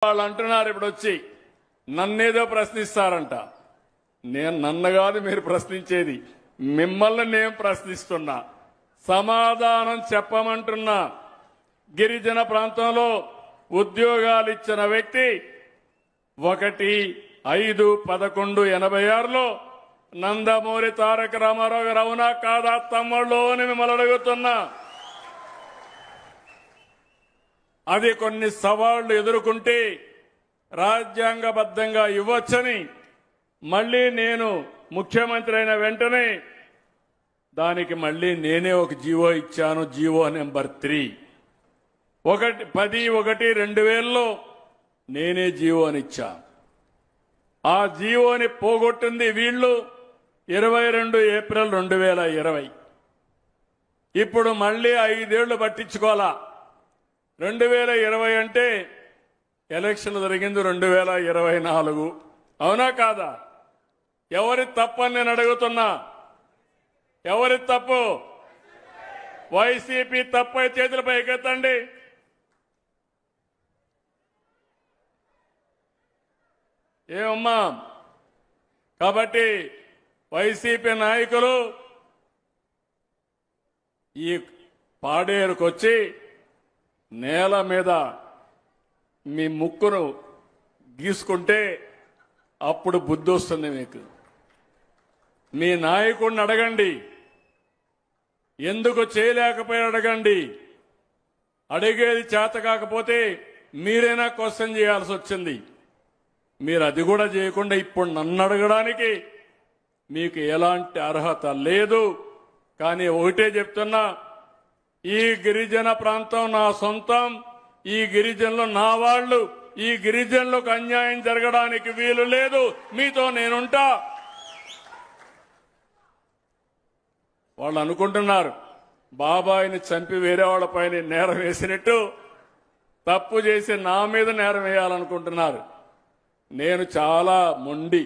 వాళ్ళు అంటున్నారు ఇప్పుడు వచ్చి నన్నేదో ప్రశ్నిస్తారంట. నన్ను కాదు మీరు ప్రశ్నించేది, మిమ్మల్ని నేను ప్రశ్నిస్తున్నా, సమాధానం చెప్పమంటున్నా. గిరిజన ప్రాంతంలో ఉద్యోగాలు ఇచ్చిన వ్యక్తి 1/5/11/86లో నందమూరి తారక రామారావు గారు. అవునా కాదా తమ్ముళ్ళు అని మిమ్మల్ని అడుగుతున్నా. అది కొన్ని సవాళ్లు ఎదుర్కొంటే రాజ్యాంగబద్ధంగా ఇవ్వొచ్చని మళ్లీ నేను ముఖ్యమంత్రి అయిన వెంటనే దానికి మళ్లీ నేనే ఒక జీవో ఇచ్చాను. జీవో నెంబర్ 3 10/1/2000లో నేనే జీవోని ఇచ్చా. ఆ జీవోని పోగొట్టింది వీళ్ళు 22 ఏప్రిల్ 2020. ఇప్పుడు మళ్లీ 5 ఏళ్లు పట్టించుకోవాలా. 2020 అంటే ఎలక్షన్ జరిగింది 2024. అవునా కాదా? ఎవరి తప్పని నేను అడుగుతున్నా. ఎవరి తప్పు? వైసీపీ తప్పై చేతులపై ఎత్తండి. ఏమమ్మా? కాబట్టి వైసీపీ నాయకులు ఈ పాడేరుకొచ్చి నేల మీద మీ ముక్కును గీసుకుంటే అప్పుడు బుద్ధి వస్తుంది మీకు. మీ నాయకుడిని అడగండి, ఎందుకు చేయలేకపోయి అడగండి. అడిగేది చేత కాకపోతే మీరైనా క్వశ్చన్ చేయాల్సి వచ్చింది. మీరు అది కూడా చేయకుండా ఇప్పుడు నన్ను అడగడానికి మీకు ఎలాంటి అర్హత లేదు. కానీ ఒకటే చెప్తున్నా, ఈ గిరిజన ప్రాంతం నా సొంతం. ఈ గిరిజనులు నా వాళ్ళు. ఈ గిరిజనులకు అన్యాయం జరగడానికి వీలు లేదు. మీతో నేనుంటా. వాళ్ళు అనుకుంటున్నారు బాబాయిని చంపి వేరే వాళ్ళపైన నేరం వేసినట్టు తప్పు చేసి నా మీద నేరం వేయాలనుకుంటున్నారు. నేను చాలా మొండి.